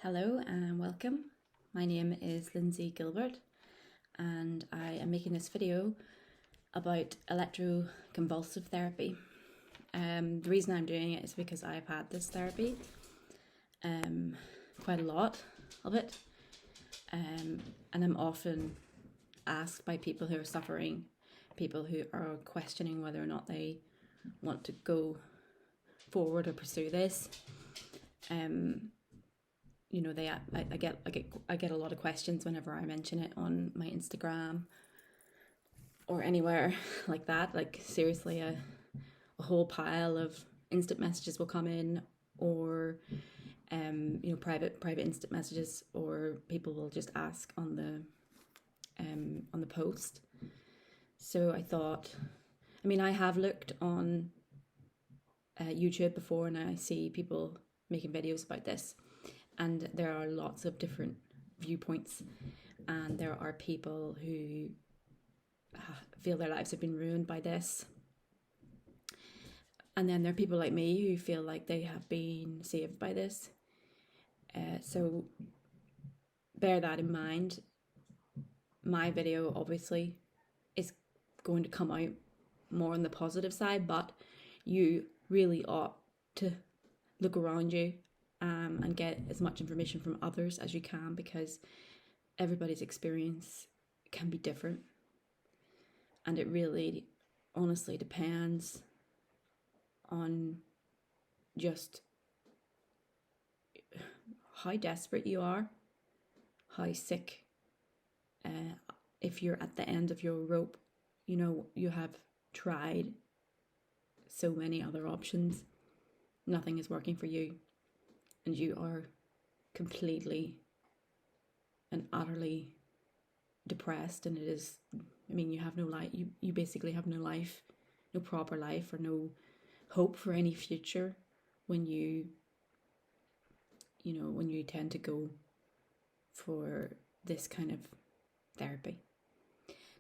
Hello and welcome. My name is Lindsay Gilbert and I am making this video about electroconvulsive therapy. The reason I'm doing it is because I've had this therapy, quite a lot of it, and I'm often asked by people who are suffering, people who are questioning whether or not they want to go forward or pursue this. You know, I get a lot of questions whenever I mention it on my Instagram or anywhere like that. Like seriously, a whole pile of instant messages will come in, or private instant messages, or people will just ask on the post. So I thought, I have looked on YouTube before, and I see people making videos about this. And there are lots of different viewpoints, and there are people who feel their lives have been ruined by this. And then there are people like me who feel like they have been saved by this. So bear that in mind. My video obviously is going to come out more on the positive side, but you really ought to look around you and get as much information from others as you can, because everybody's experience can be different, and it really honestly depends on just how desperate you are, how sick, if you're at the end of your rope, you have tried so many other options, nothing is working for you, and you are completely and utterly depressed, and it is, you have no life, you basically have no life, no proper life, or no hope for any future when you tend to go for this kind of therapy.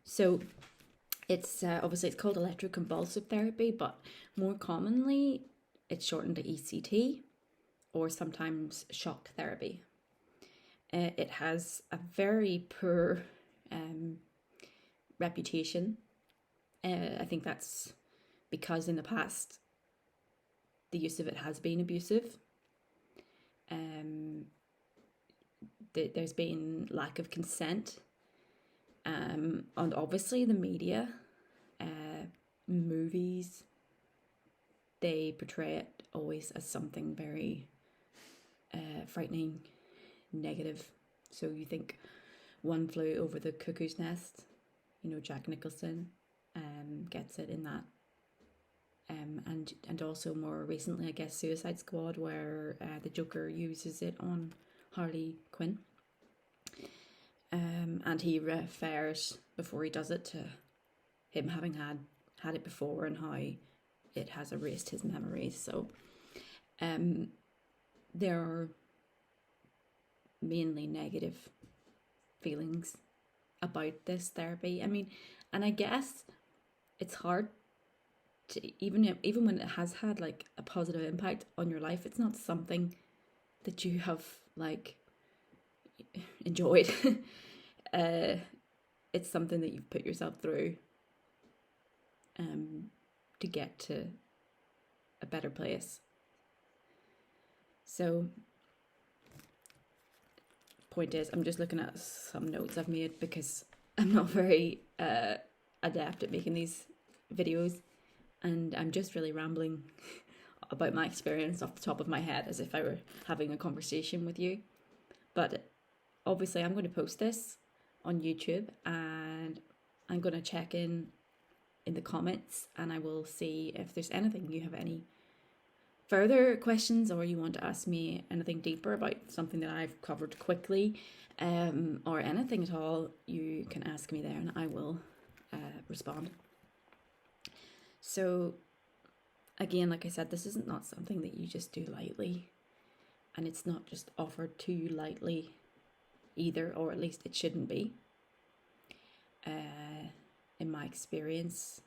So it's obviously it's called electroconvulsive therapy, but more commonly it's shortened to ECT, or sometimes shock therapy. It has a very poor reputation. I think that's because in the past the use of it has been abusive. There's been lack of consent, and obviously the media, movies, they portray it always as something very frightening, negative. So you think One Flew Over the Cuckoo's Nest, Jack Nicholson gets it in that, and also more recently, I guess, Suicide Squad, where the Joker uses it on Harley Quinn, and he refers before he does it to him having had it before and how it has erased his memories. So there are mainly negative feelings about this therapy. And I guess it's hard to, even when it has had like a positive impact on your life, it's not something that you have like enjoyed. It's something that you've put yourself through to get to a better place. So point is, I'm just looking at some notes I've made because I'm not very adept at making these videos, and I'm just really rambling about my experience off the top of my head as if I were having a conversation with you. But obviously I'm going to post this on YouTube, and I'm going to check in the comments, and I will see if there's anything you have any further questions, or you want to ask me anything deeper about something that I've covered quickly, or anything at all. You can ask me there and I will respond. So again, like I said, this isn't not something that you just do lightly, and it's not just offered to you lightly either, or at least it shouldn't be. In my experience,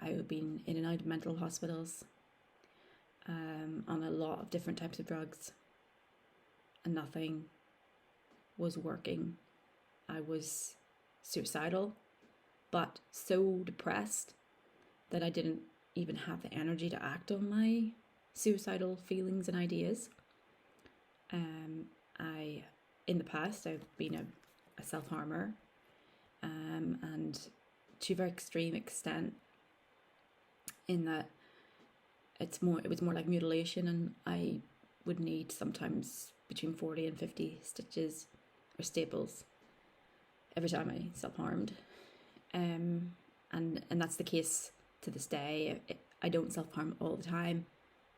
I've been in and out of mental hospitals, on a lot of different types of drugs, and nothing was working. I was suicidal, but so depressed that I didn't even have the energy to act on my suicidal feelings and ideas. In the past, I've been a self-harmer, and to a very extreme extent, in that it was more like mutilation, and I would need sometimes between 40 and 50 stitches or staples every time I self-harmed. And that's the case to this day. I don't self-harm all the time,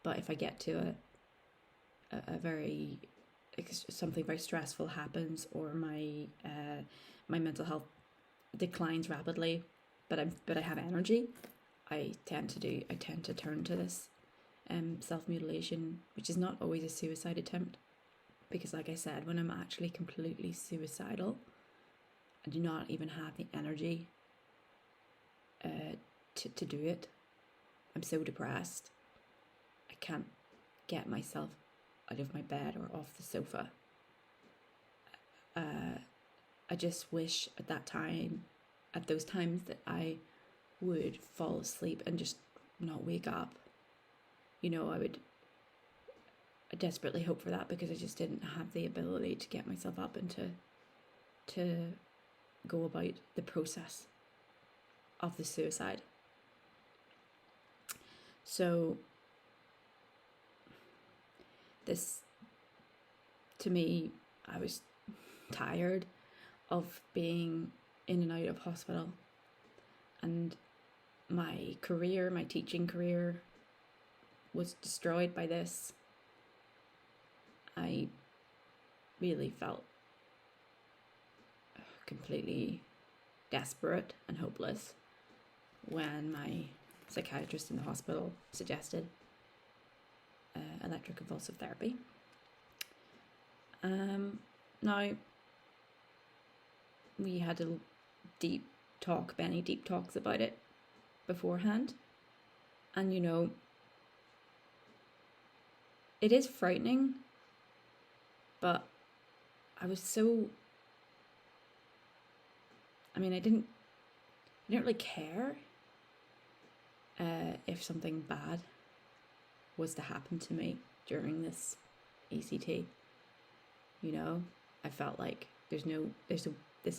but if I get to something very stressful happens, or my mental health declines rapidly, but I have energy, I tend to turn to this self-mutilation, which is not always a suicide attempt, because like I said, when I'm actually completely suicidal, I do not even have the energy to do it. I'm so depressed, I can't get myself out of my bed or off the sofa. I just wish at those times, that I would fall asleep and just not wake up. I desperately hope for that, because I just didn't have the ability to get myself up and to go about the process of the suicide. So this, to me, I was tired of being in and out of hospital, and my teaching career was destroyed by this. I really felt completely desperate and hopeless when my psychiatrist in the hospital suggested electroconvulsive therapy. Now, we had a deep talks about it beforehand, and it is frightening, but I didn't really care if something bad was to happen to me during this ECT. I felt like this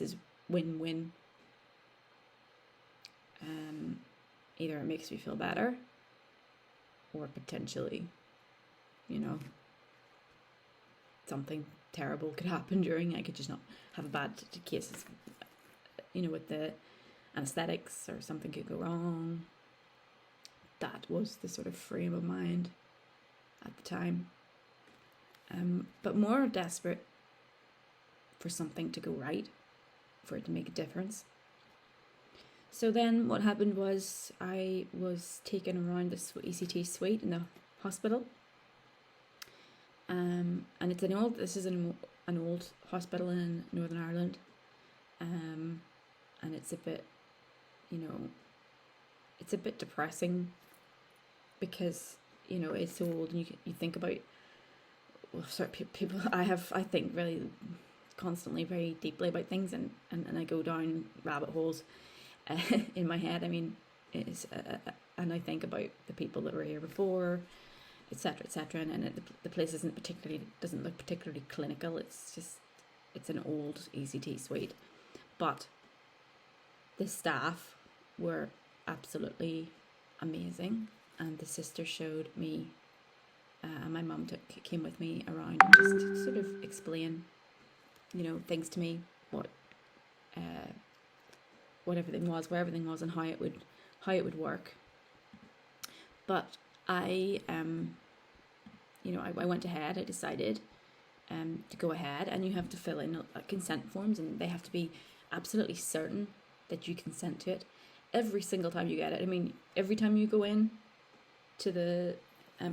is win-win. Either it makes me feel better, or potentially, something terrible could happen during. I could just not have a bad cases, with the anesthetics, or something could go wrong. That was the sort of frame of mind at the time. But more desperate for something to go right, for it to make a difference. So then what happened was, I was taken around this ECT suite in the hospital. And this is an old hospital in Northern Ireland. And it's a bit, it's a bit depressing, because, it's so old, and you think about, people, I think really constantly very deeply about things, and I go down rabbit holes in my head. And I think about the people that were here before, etc., and the place doesn't look particularly clinical. It's an old ECT suite, but the staff were absolutely amazing, and the sister showed me, and my mum came with me around, and just to sort of explain, things to me, what everything was, where everything was, and how it would work. But I went ahead. I decided to go ahead, and you have to fill in consent forms, and they have to be absolutely certain that you consent to it every single time you get it. Every time you go in to the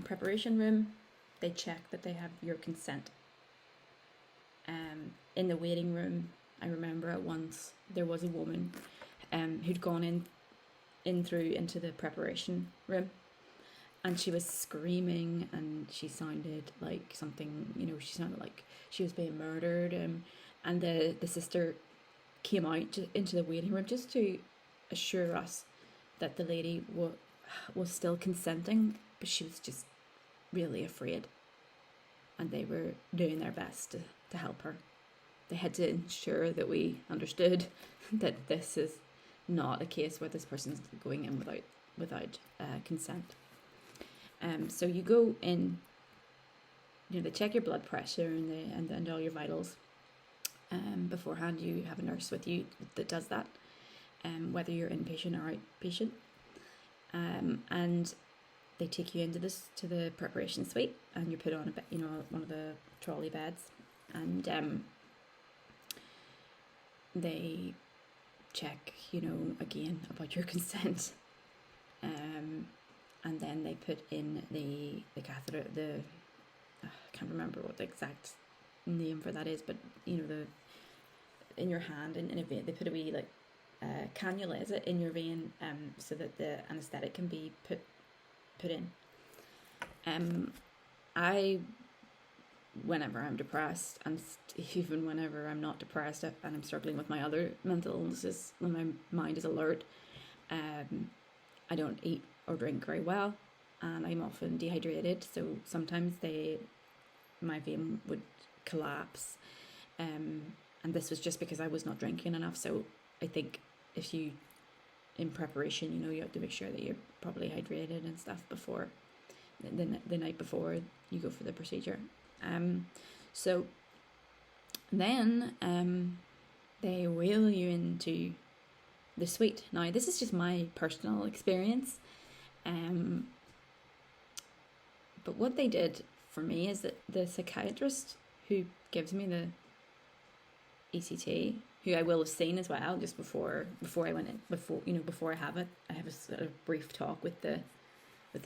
preparation room, they check that they have your consent. In the waiting room, I remember at once there was a woman who'd gone into the preparation room, and she was screaming, and she sounded like something, she sounded like she was being murdered. And the sister came out into the waiting room just to assure us that the lady was still consenting, but she was just really afraid, and they were doing their best to help her. They had to ensure that we understood that this is not a case where this person's going in without consent. So you go in, they check your blood pressure and all your vitals. Beforehand, you have a nurse with you that does that, whether you're inpatient or outpatient. And they take you into to the preparation suite, and you're put on one of the trolley beds, and they check, again about your consent, and then they put in the catheter. I can't remember what the exact name for that is, but in your hand, in a vein, they put a wee cannula, is it, in your vein, so that the anaesthetic can be put in. I, whenever I'm depressed, and even whenever I'm not depressed and I'm struggling with my other mental illnesses, when my mind is alert, I don't eat or drink very well, and I'm often dehydrated, so sometimes my vein would collapse, and this was just because I was not drinking enough. So I think if you, in preparation, you have to make sure that you're properly hydrated and stuff before the night before you go for the procedure. So then they wheel you into the suite. Now, this is just my personal experience, but what they did for me is that the psychiatrist who gives me the ECT, who I will have seen as well just before I went in, before I have it, I have a sort of brief talk with the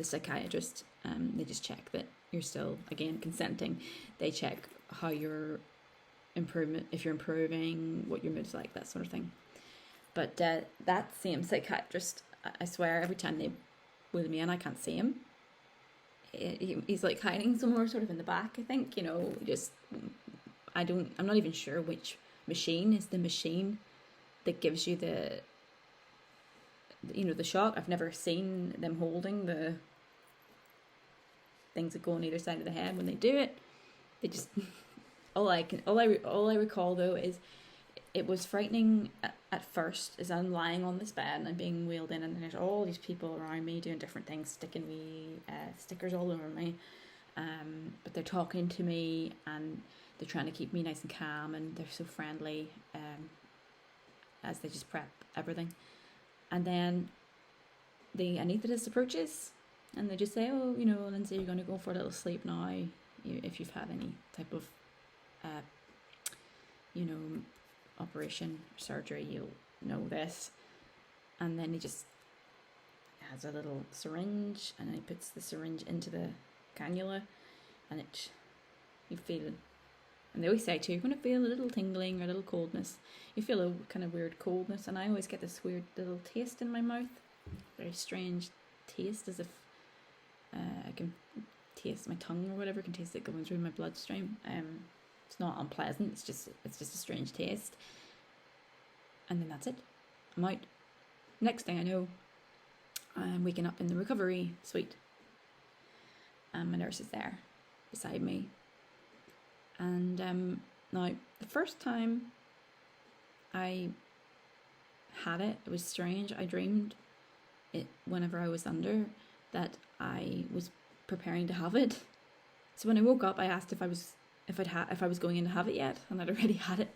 psychiatrist. They just check that you're still, again, consenting. They check how you're if you're improving, what your mood's like, that sort of thing. But that same psychiatrist, I swear, every time they wheel me in, I can't see him. He's like hiding somewhere, sort of in the back, I think. I'm not even sure which machine is the machine that gives you the shot. I've never seen them holding the things that go on either side of the head when they do it. They just all I recall though is it was frightening at first, as I'm lying on this bed and I'm being wheeled in, and there's all these people around me doing different things, sticking me stickers all over me, but they're talking to me and they're trying to keep me nice and calm, and they're so friendly as they just prep everything. And then the anaesthetist approaches and they just say, "Oh, Lindsay, you're going to go for a little sleep now. If you've had any type of operation, surgery, you'll know this." And then he just has a little syringe, and then he puts the syringe into the cannula, and you feel, and they always say too, you're going to feel a little tingling or a little coldness. You feel a kind of weird coldness, and I always get this weird little taste in my mouth, very strange taste, as if I can taste my tongue or whatever, can taste it going through my bloodstream. It's not unpleasant, it's just a strange taste. And then that's it. I'm out. Next thing I know, I'm waking up in the recovery suite, and my nurse is there beside me. And now, the first time I had it, it was strange. I dreamed it whenever I was under that I was preparing to have it. So when I woke up, I asked if I was going in to have it yet, and I'd already had it,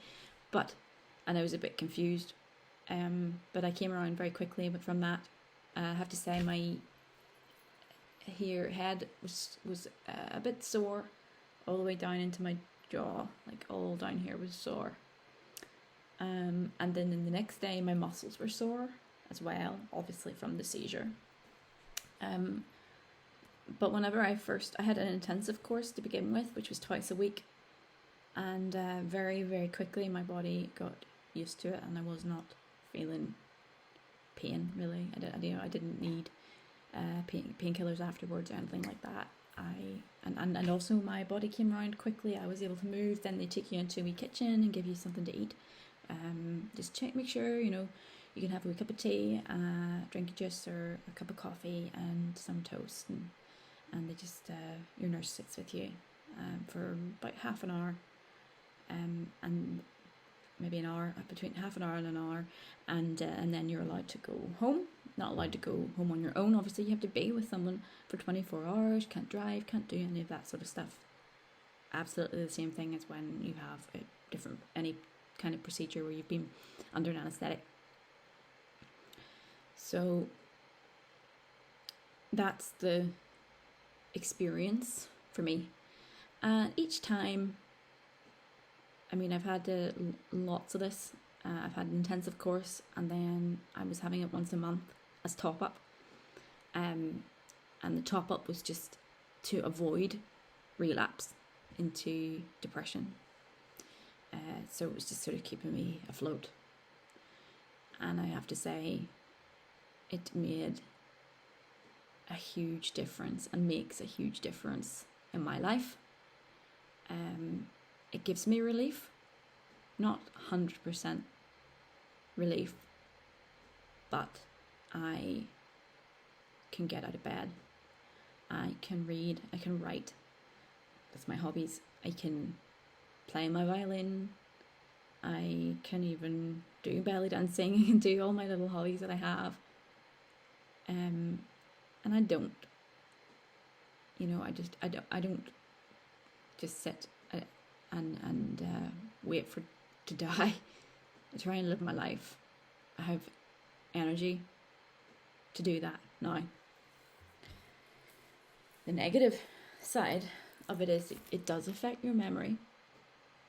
and I was a bit confused. But I came around very quickly. But from that, I have to say my head was a bit sore, all the way down into my jaw, like all down here was sore. And then in the next day, my muscles were sore as well, obviously from the seizure. But whenever I had an intensive course to begin with, which was twice a week, and very, very quickly my body got used to it, and I was not feeling pain really. I didn't need painkillers afterwards or anything like that. And also my body came around quickly. I was able to move. Then they take you into a wee kitchen and give you something to eat. Just make sure, you know, you can have a wee cup of tea, drink a juice or a cup of coffee and some toast. And they just, your nurse sits with you for about half an hour. And maybe an hour, between half an hour and an hour. And then you're allowed to go home. Not allowed to go home on your own. Obviously, you have to be with someone for 24 hours. Can't drive, can't do any of that sort of stuff. Absolutely the same thing as when you have any kind of procedure where you've been under an anaesthetic. So that's the experience for me. And each time, I mean, I've had lots of this. I've had an intensive course, and then I was having it once a month as top up. And the top up was just to avoid relapse into depression. So it was just sort of keeping me afloat. And I have to say, it made a huge difference and makes a huge difference in my life. It gives me relief, not 100% relief, but I can get out of bed. I can read, I can write. That's my hobbies. I can play my violin. I can even do belly dancing. I can do all my little hobbies that I have. And I don't, you know, I don't just sit and wait to die. I try and live my life. I have energy to do that now. The negative side of it is it does affect your memory.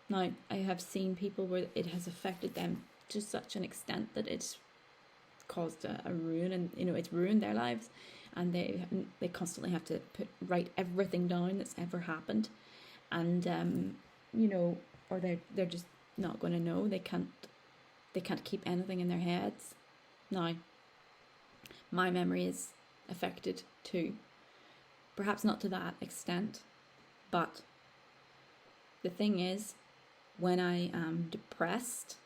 Now, I have seen people where it has affected them to such an extent that it's caused a ruin, and you know, it's ruined their lives, and they constantly have to write everything down that's ever happened, and you know, or they're just not going to know. They can't keep anything in their heads. Now, my memory is affected too, perhaps not to that extent, but the thing is, when I am depressed,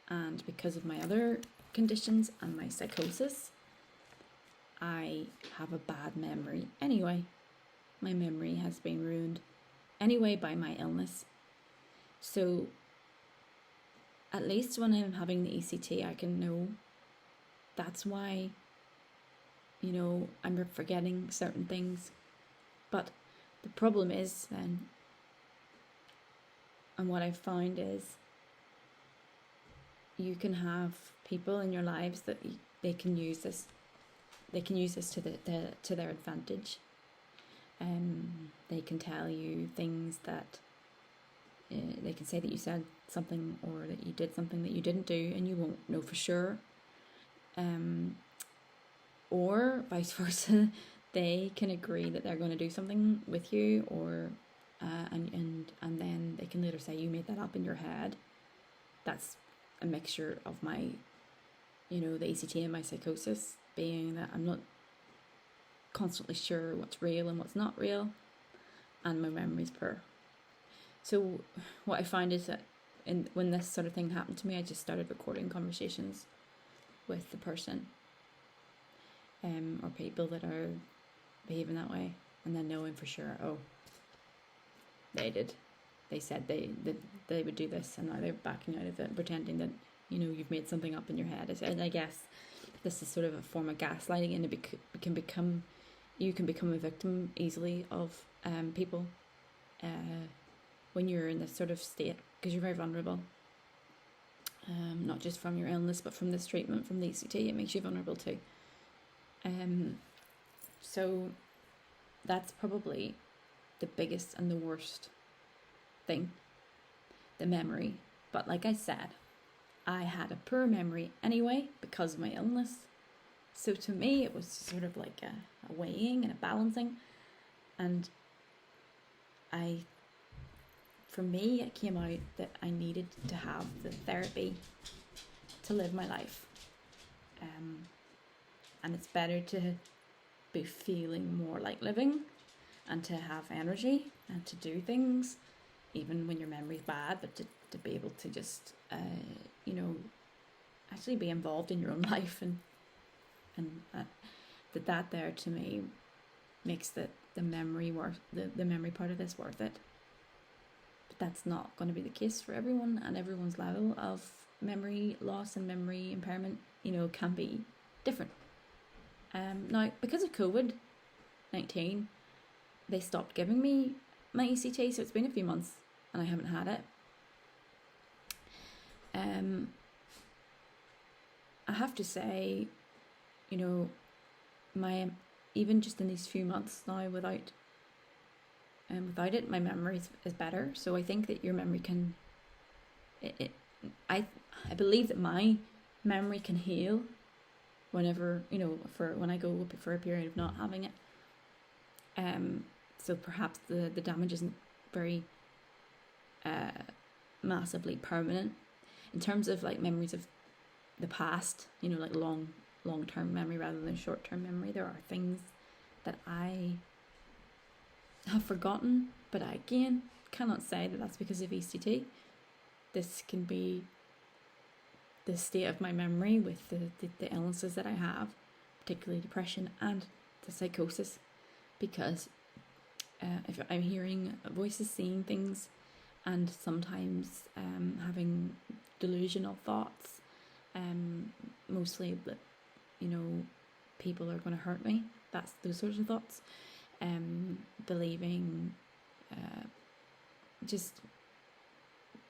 and because of my other conditions and my psychosis, I have a bad memory anyway. My memory has been ruined anyway by my illness. So at least when I'm having the ECT, I can know that's why, you know, I'm forgetting certain things. But the problem is then, and what I've found is, you can have people in your lives that they can use this. They can use this to their advantage. They can tell you things that they can say that you said something or that you did something that you didn't do, and you won't know for sure. Or vice versa, they can agree that they're going to do something with you, or and then they can later say you made that up in your head. That's a mixture of my, you know, the ECT and my psychosis, being that I'm not constantly sure what's real and what's not real, and my memory's poor. So what I find is that when this sort of thing happened to me, I just started recording conversations with the person, or people that are behaving that way, and then knowing for sure, oh, they said they would do this, and now they're backing out of it, pretending that, you know, you've made something up in your head. And I guess this is sort of a form of gaslighting, and you can become a victim easily of people when you're in this sort of state, because you're very vulnerable. Not just from your illness, but from this treatment, from the ECT, it makes you vulnerable too. So that's probably the biggest and the worst thing, the memory. But like I said, I had a poor memory anyway because of my illness. So to me, it was sort of like a weighing and a balancing. And for me, it came out that I needed to have the therapy to live my life. And it's better to be feeling more like living and to have energy and to do things, even when your memory's bad, but to be able to just, actually be involved in your own life. And that there to me makes the memory worth, the memory part of this worth it. But that's not going to be the case for everyone, and everyone's level of memory loss and memory impairment, can be different. Now, because of COVID-19, they stopped giving me my ECT, so it's been a few months and I haven't had it. I have to say, my even just in these few months now without it, my memory is better. So I think that your memory can, I believe that my memory can heal whenever, for when I go for a period of not having it. So perhaps the damage isn't very massively permanent. In terms of like memories of the past, like long-term memory rather than short-term memory, there are things that I have forgotten, but I again cannot say that that's because of ECT. This can be the state of my memory with the illnesses that I have, particularly depression and the psychosis, because if I'm hearing voices, seeing things, and sometimes having delusional thoughts, mostly that people are going to hurt me, that's those sorts of thoughts, believing just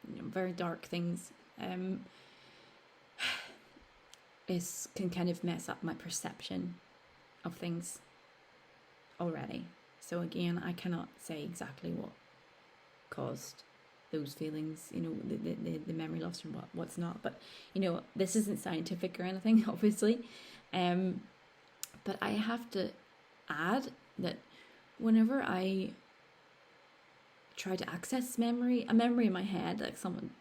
very dark things, can kind of mess up my perception of things already. So again, I cannot say exactly what caused those feelings, the memory loss and what's not. But this isn't scientific or anything, obviously. But I have to add that whenever I try to access a memory in my head, like someone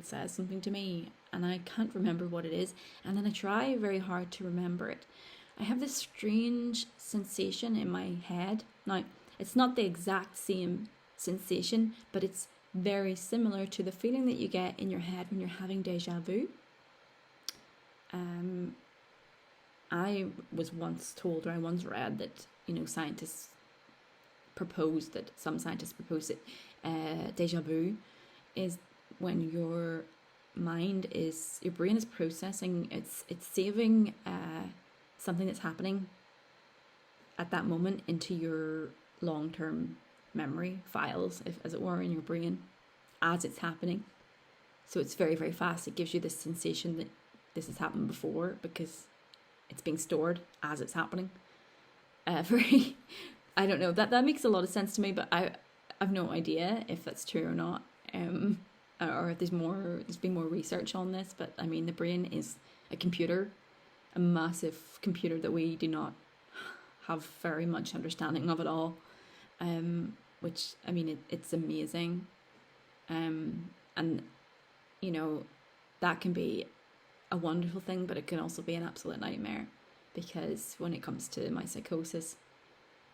says something to me and I can't remember what it is, and then I try very hard to remember it, I have this strange sensation in my head. Now, it's not the exact same sensation, but it's very similar to the feeling that you get in your head when you're having deja vu. I was once told, or I once read that, some scientists propose that deja vu is when your brain is processing, it's saving something that's happening at that moment into your long-term memory files, as it were, in your brain as it's happening. So it's very, very fast. It gives you this sensation that this has happened before because it's being stored as it's happening. I don't know, that makes a lot of sense to me, but I've no idea if that's true or not, or if there's been more research on this. But I mean, the brain is a computer, a massive computer that we do not have very much understanding of at all, which, I mean, it's amazing, and that can be a wonderful thing, but it can also be an absolute nightmare, because when it comes to my psychosis,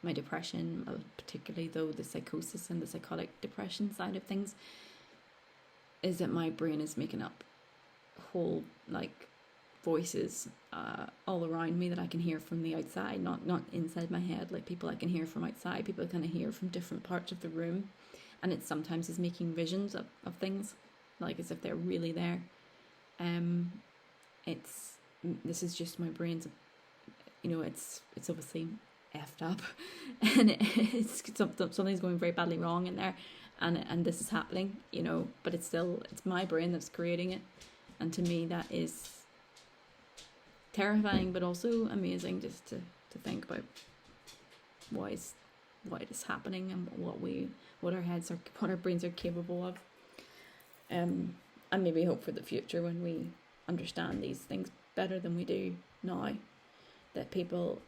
my depression, particularly though the psychosis and the psychotic depression side of things, is that my brain is making up whole voices all around me that I can hear from the outside, not inside my head, like people I can hear from outside, people I kind of hear from different parts of the room, and it sometimes is making visions of things, like as if they're really there. This is just my brain's, it's obviously effed up, and it's something's going very badly wrong in there, and this is happening, but it's my brain that's creating it, and to me that is terrifying, but also amazing, just to think about why it is happening and what our brains are capable of, and maybe hope for the future when we understand these things better than we do now, that people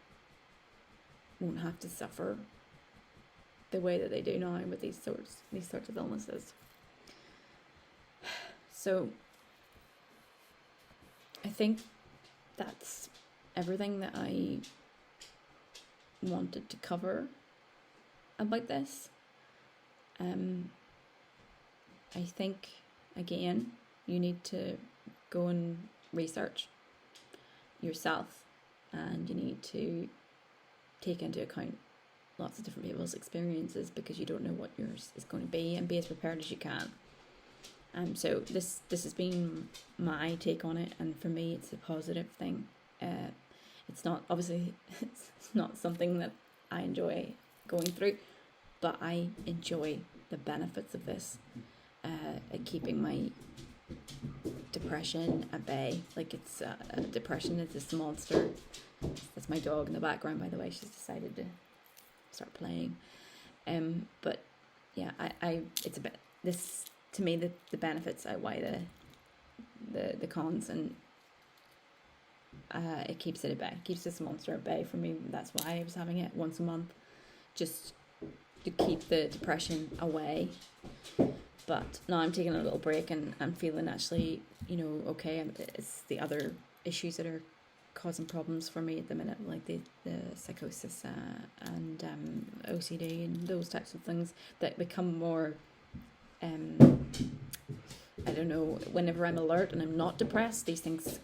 won't have to suffer the way that they do now with these sorts of illnesses. So I think that's everything that I wanted to cover about this. I think, again, you need to go and research yourself, and you need to take into account lots of different people's experiences, because you don't know what yours is going to be, and be as prepared as you can. So this has been my take on it, and for me it's a positive thing. It's not, obviously, it's not something that I enjoy going through, but I enjoy the benefits of this, at keeping my depression at bay. Like, it's depression is this monster. That's my dog in the background, by the way. She's decided to start playing. But yeah, I it's a bit, this, to me, the benefits outweigh the cons, and it keeps it at bay. It keeps this monster at bay for me. That's why I was having it once a month, just to keep the depression away. But now I'm taking a little break, and I'm feeling actually, okay. It's the other issues that are causing problems for me at the minute, like the psychosis and OCD and those types of things that become more, I don't know, whenever I'm alert and I'm not depressed, these things,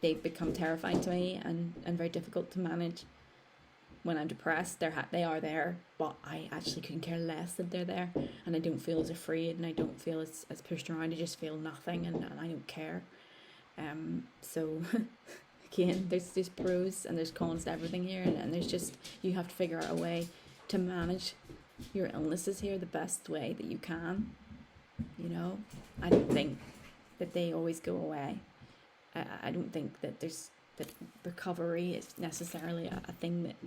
they become terrifying to me and very difficult to manage. When I'm depressed, they are there, but I actually couldn't care less that they're there, and I don't feel as afraid, and I don't feel as pushed around. I just feel nothing, and I don't care. So again, there's pros and there's cons to everything here, and there's just, you have to figure out a way to manage your illnesses here the best way that you can. I don't think that they always go away. I don't think that that recovery is necessarily a thing that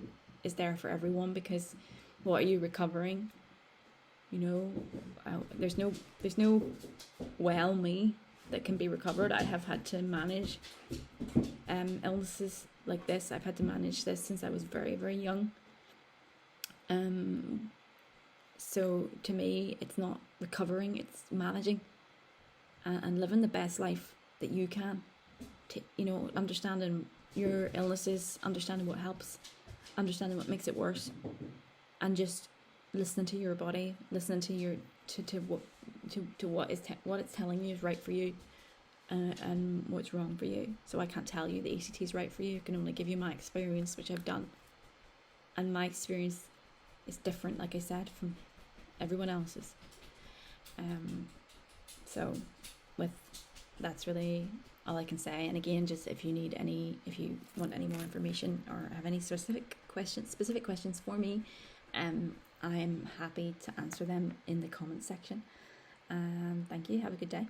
is there for everyone, because what are you recovering? There's no well me that can be recovered. I have had to manage illnesses like this. I've had to manage this since I was very, very young. So to me, it's not recovering, it's managing and living the best life that you can. Understanding your illnesses, understanding what helps, understanding what makes it worse, and just listening to your body, listening to what it's telling you is right for you, and what's wrong for you. So I can't tell you the ECT is right for you. I can only give you my experience, which I've done, and my experience is different, like I said, from everyone else's. So that's really all I can say. And again, just if you want any more information or have any specific questions for me, I'm happy to answer them in the comments section. Thank you. Have a good day.